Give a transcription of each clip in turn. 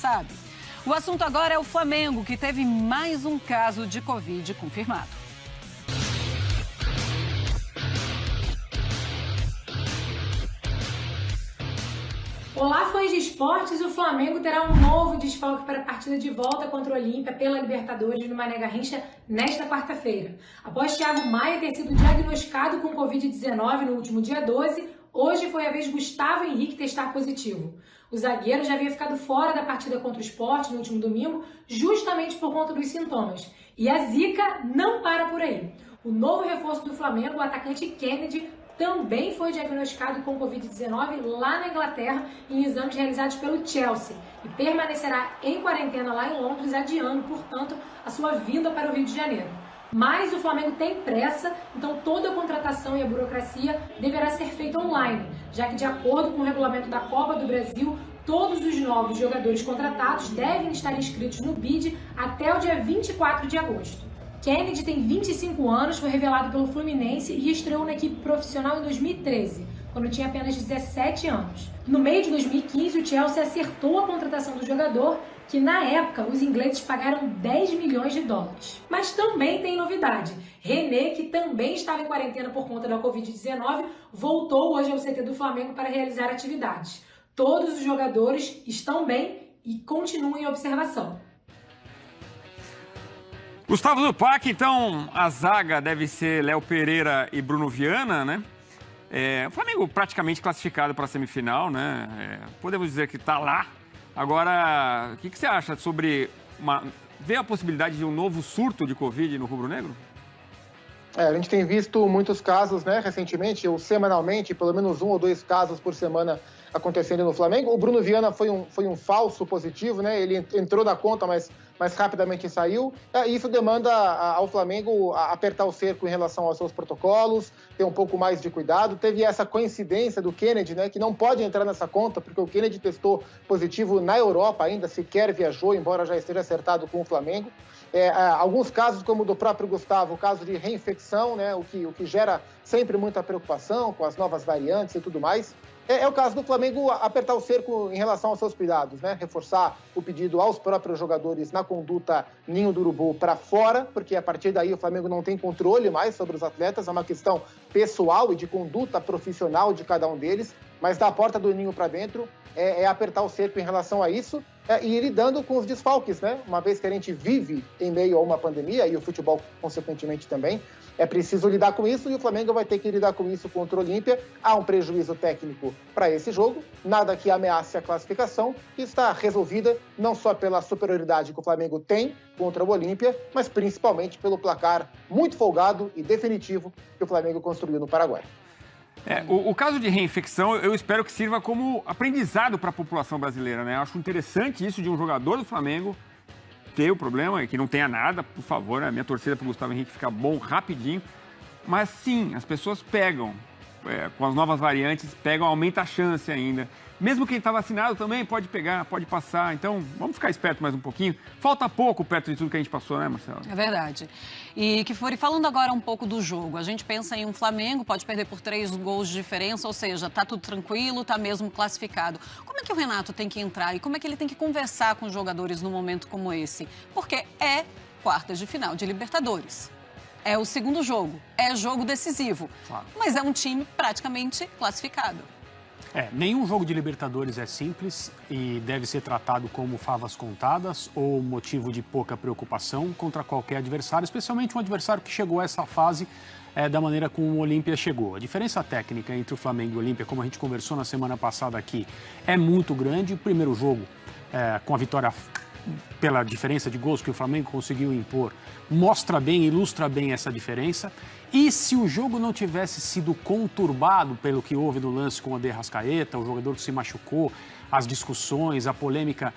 sabe. O assunto agora é o Flamengo, que teve mais um caso de Covid confirmado. Olá, fãs de esportes, o Flamengo terá um novo desfalque para a partida de volta contra o Olímpia pela Libertadores no Mané Garrincha nesta quarta-feira. Após Thiago Maia ter sido diagnosticado com Covid-19 no último dia 12, hoje foi a vez de Gustavo Henrique testar positivo. O zagueiro já havia ficado fora da partida contra o Sport no último domingo, justamente por conta dos sintomas. E a zica não para por aí. O novo reforço do Flamengo, o atacante Kennedy, também foi diagnosticado com Covid-19 lá na Inglaterra em exames realizados pelo Chelsea e permanecerá em quarentena lá em Londres, adiando, portanto, a sua vinda para o Rio de Janeiro. Mas o Flamengo tem pressa, então toda a contratação e a burocracia deverá ser feita online, já que, de acordo com o regulamento da Copa do Brasil, todos os novos jogadores contratados devem estar inscritos no BID até o dia 24 de agosto. Kennedy tem 25 anos, foi revelado pelo Fluminense e estreou na equipe profissional em 2013, quando tinha apenas 17 anos. No meio de 2015, o Chelsea acertou a contratação do jogador, que na época os ingleses pagaram 10 milhões de dólares. Mas também tem novidade. René, que também estava em quarentena por conta da Covid-19, voltou hoje ao CT do Flamengo para realizar atividades. Todos os jogadores estão bem e continuam em observação. Gustavo Zupac, então a zaga deve ser Léo Pereira e Bruno Viana, né? O Flamengo praticamente classificado para a semifinal, né? Podemos dizer que está lá. Agora, o que você acha sobre ver a possibilidade de um novo surto de Covid no rubro-negro? A gente tem visto muitos casos, né, recentemente, ou semanalmente, pelo menos 1 ou 2 casos por semana acontecendo no Flamengo. O Bruno Viana foi um falso positivo, né? Ele entrou na conta, mas rapidamente saiu. Isso demanda ao Flamengo apertar o cerco em relação aos seus protocolos, ter um pouco mais de cuidado. Teve essa coincidência do Kennedy, né, que não pode entrar nessa conta, porque o Kennedy testou positivo na Europa ainda, sequer viajou, embora já esteja acertado com o Flamengo. Alguns casos, como o do próprio Gustavo, o caso de reinfecção, né, o que gera sempre muita preocupação com as novas variantes e tudo mais. É o caso do Flamengo apertar o cerco em relação aos seus cuidados, né? Reforçar o pedido aos próprios jogadores na conduta Ninho do Urubu para fora, porque a partir daí o Flamengo não tem controle mais sobre os atletas, é uma questão pessoal e de conduta profissional de cada um deles, mas da porta do Ninho para dentro é apertar o cerco em relação a isso e ir lidando com os desfalques, né? Uma vez que a gente vive em meio a uma pandemia e o futebol consequentemente também, é preciso lidar com isso e o Flamengo vai ter que lidar com isso contra o Olímpia. Há um prejuízo técnico para esse jogo, nada que ameace a classificação, que está resolvida não só pela superioridade que o Flamengo tem contra o Olímpia, mas principalmente pelo placar muito folgado e definitivo que o Flamengo construiu no Paraguai. O caso de reinfecção, eu espero que sirva como aprendizado para a população brasileira, né? Eu acho interessante isso de um jogador do Flamengo ter o problema, que não tenha nada, por favor, né? Minha torcida para o Gustavo Henrique ficar bom rapidinho. Mas sim, as pessoas pegam, com as novas variantes, aumenta a chance ainda. Mesmo quem está vacinado também pode pegar, pode passar. Então, vamos ficar esperto mais um pouquinho. Falta pouco perto de tudo que a gente passou, né, Marcelo? É verdade. E falando agora um pouco do jogo, a gente pensa em um Flamengo, pode perder por 3 gols de diferença, ou seja, tá tudo tranquilo, tá mesmo classificado. Como é que o Renato tem que entrar e como é que ele tem que conversar com os jogadores num momento como esse? Porque é quartas de final de Libertadores. É o segundo jogo, é jogo decisivo, claro. Mas é um time praticamente classificado. Nenhum jogo de Libertadores é simples e deve ser tratado como favas contadas ou motivo de pouca preocupação contra qualquer adversário, especialmente um adversário que chegou a essa fase da maneira como o Olímpia chegou. A diferença técnica entre o Flamengo e o Olímpia, como a gente conversou na semana passada aqui, é muito grande. O primeiro jogo, com a vitória pela diferença de gols que o Flamengo conseguiu impor, mostra bem, ilustra bem essa diferença. E se o jogo não tivesse sido conturbado pelo que houve no lance com o De Arrascaeta, o jogador que se machucou, as discussões, a polêmica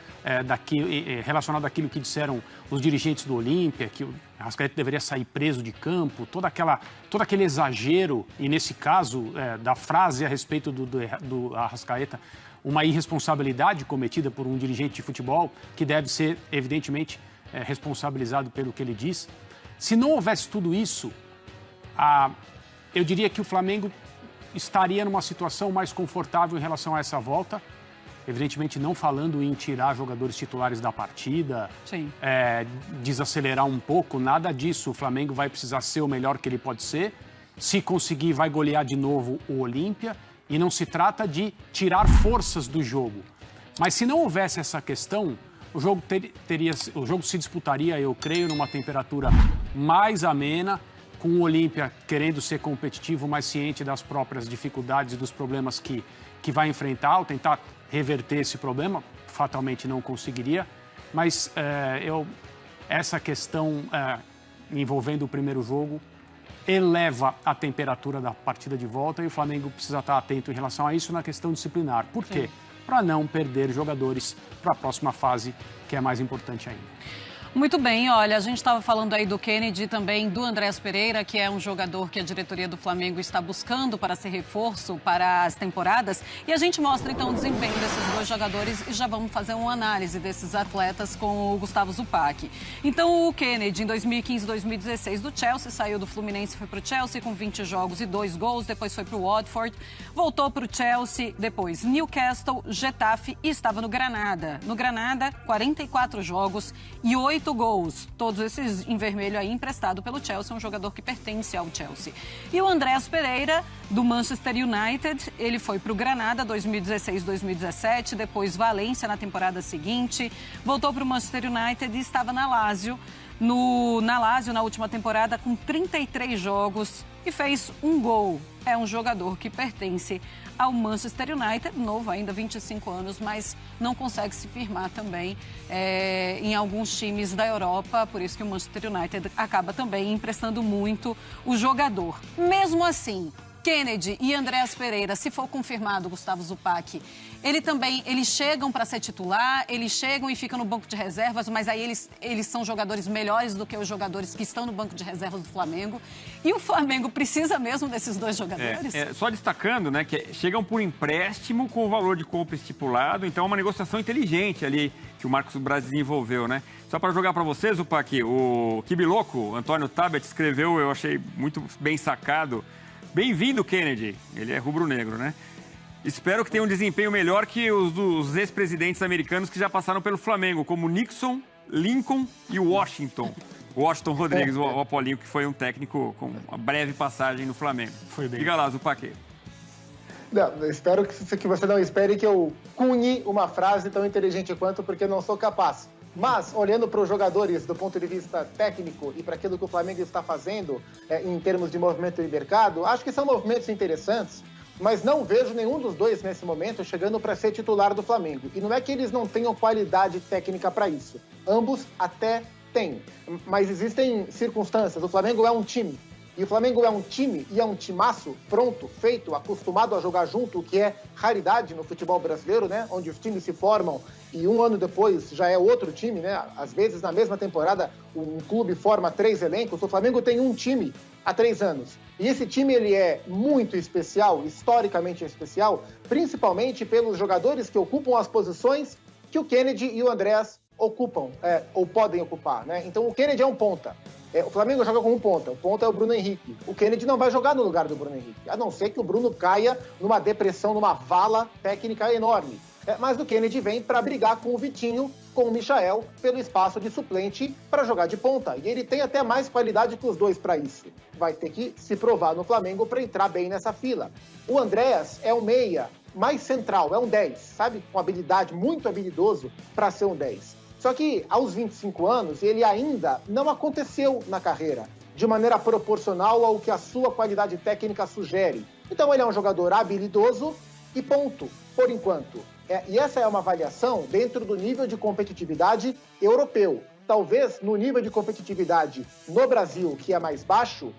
relacionada àquilo que disseram os dirigentes do Olímpia, que o Arrascaeta deveria sair preso de campo, todo aquele exagero, e nesse caso, da frase a respeito do Arrascaeta, uma irresponsabilidade cometida por um dirigente de futebol que deve ser, evidentemente, responsabilizado pelo que ele diz. Se não houvesse tudo isso, eu diria que o Flamengo estaria numa situação mais confortável em relação a essa volta evidentemente não falando em tirar jogadores titulares da partida, desacelerar um pouco, nada disso. O Flamengo vai precisar ser o melhor que ele pode ser. Se conseguir, vai golear de novo o Olímpia. E não se trata de tirar forças do jogo. Mas se não houvesse essa questão, o jogo se disputaria, eu creio, numa temperatura mais amena, com o Olímpia querendo ser competitivo, mas ciente das próprias dificuldades e dos problemas que vai enfrentar, ao tentar reverter esse problema, fatalmente não conseguiria. Mas essa questão envolvendo o primeiro jogo eleva a temperatura da partida de volta e o Flamengo precisa estar atento em relação a isso na questão disciplinar. Por quê? Para não perder jogadores para a próxima fase, que é mais importante ainda. Muito bem, olha, a gente estava falando aí do Kennedy e também do Andréas Pereira, que é um jogador que a diretoria do Flamengo está buscando para ser reforço para as temporadas. E a gente mostra então o desempenho desses dois jogadores e já vamos fazer uma análise desses atletas com o Gustavo Zupac. Então o Kennedy, em 2015 e 2016 do Chelsea, saiu do Fluminense e foi para o Chelsea com 20 jogos e 2 gols, depois foi para o Watford, voltou para o Chelsea, depois Newcastle, Getafe e estava no Granada. No Granada, 44 jogos e 8 gols, todos esses em vermelho aí, emprestado pelo Chelsea, um jogador que pertence ao Chelsea. E o Andréas Pereira, do Manchester United, ele foi para o Granada 2016-2017, depois Valência na temporada seguinte, voltou para o Manchester United e estava na Lazio. Na Lazio, na última temporada, com 33 jogos e fez 1 gol. É um jogador que pertence ao Manchester United, novo ainda, 25 anos, mas não consegue se firmar também em alguns times da Europa, por isso que o Manchester United acaba também emprestando muito o jogador. Mesmo assim, Kennedy e Andréas Pereira, se for confirmado, Gustavo Zupac, eles chegam para ser titular, eles chegam e ficam no banco de reservas, mas aí eles são jogadores melhores do que os jogadores que estão no banco de reservas do Flamengo. E o Flamengo precisa mesmo desses dois jogadores? Só destacando, né, que chegam por empréstimo com o valor de compra estipulado, então é uma negociação inteligente ali que o Marcos Braz desenvolveu, né? Só para jogar para vocês, Zupac, o Kibiloco, Antônio Tabet, escreveu, eu achei muito bem sacado. Bem-vindo, Kennedy. Ele é rubro-negro, né? Espero que tenha um desempenho melhor que os dos ex-presidentes americanos que já passaram pelo Flamengo, como Nixon, Lincoln e Washington. Washington Rodrigues, o Apolinho, que foi um técnico com uma breve passagem no Flamengo. Foi bem. Diga lá, Zupac. Não, espero que você não espere que eu cunhe uma frase tão inteligente quanto, porque não sou capaz. Mas, olhando para os jogadores do ponto de vista técnico e para aquilo que o Flamengo está fazendo em termos de movimento de mercado, acho que são movimentos interessantes, mas não vejo nenhum dos dois, nesse momento, chegando para ser titular do Flamengo. E não é que eles não tenham qualidade técnica para isso. Ambos até têm. Mas existem circunstâncias. O Flamengo é um time. E o Flamengo é um time e é um timaço pronto, feito, acostumado a jogar junto, o que é raridade no futebol brasileiro, né? Onde os times se formam e um ano depois já é outro time, né? Às vezes, na mesma temporada, um clube forma 3 elencos. O Flamengo tem um time há 3 anos. E esse time, ele é muito especial, historicamente especial, principalmente pelos jogadores que ocupam as posições que o Kennedy e o Andréas ocupam, ou podem ocupar, né? Então, o Kennedy é um ponta. O Flamengo joga com um ponta. O ponta é o Bruno Henrique. O Kennedy não vai jogar no lugar do Bruno Henrique, a não ser que o Bruno caia numa depressão, numa vala técnica enorme. Mas o Kennedy vem para brigar com o Vitinho, com o Michael, pelo espaço de suplente para jogar de ponta. E ele tem até mais qualidade que os dois para isso. Vai ter que se provar no Flamengo para entrar bem nessa fila. O Andréas é um meia mais central, é um 10, sabe? Com habilidade, muito habilidoso para ser um 10. Só que, aos 25 anos, ele ainda não aconteceu na carreira, de maneira proporcional ao que a sua qualidade técnica sugere. Então, ele é um jogador habilidoso e ponto, por enquanto. E essa é uma avaliação dentro do nível de competitividade europeu. Talvez, no nível de competitividade no Brasil, que é mais baixo,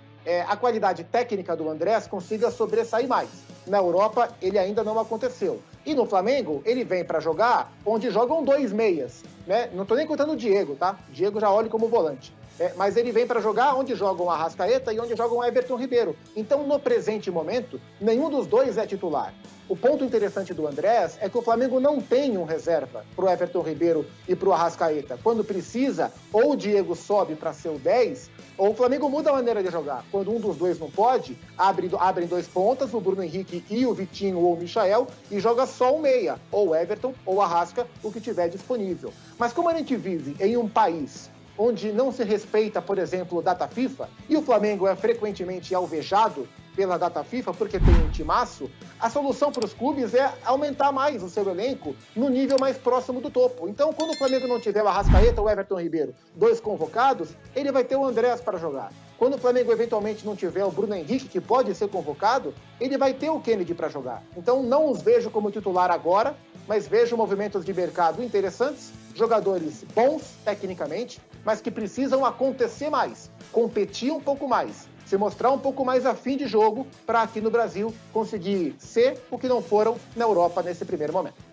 a qualidade técnica do Andréas consiga sobressair mais. Na Europa, ele ainda não aconteceu. E no Flamengo, ele vem para jogar onde jogam 2 meias, né? Não estou nem contando o Diego, tá? Diego já olha como volante. mas ele vem para jogar onde jogam Arrascaeta e onde jogam Everton Ribeiro. Então, no presente momento, nenhum dos dois é titular. O ponto interessante do Andrés é que o Flamengo não tem um reserva para o Everton Ribeiro e para o Arrascaeta. Quando precisa, ou o Diego sobe para ser o 10, ou o Flamengo muda a maneira de jogar. Quando um dos dois não pode, abrem dois pontas, o Bruno Henrique e o Vitinho ou o Michael, e joga só o meia, ou o Everton ou o Arrasca, o que tiver disponível. Mas como a gente vive em um país onde não se respeita, por exemplo, data FIFA, e o Flamengo é frequentemente alvejado pela data FIFA porque tem um timaço, a solução para os clubes é aumentar mais o seu elenco no nível mais próximo do topo. Então, quando o Flamengo não tiver o Arrascaeta ou o Everton Ribeiro, dois convocados, ele vai ter o Andrés para jogar. Quando o Flamengo eventualmente não tiver o Bruno Henrique, que pode ser convocado, ele vai ter o Kennedy para jogar. Então, não os vejo como titular agora, mas vejo movimentos de mercado interessantes, jogadores bons tecnicamente, mas que precisam acontecer mais, competir um pouco mais, se mostrar um pouco mais afim de jogo para aqui no Brasil conseguir ser o que não foram na Europa nesse primeiro momento.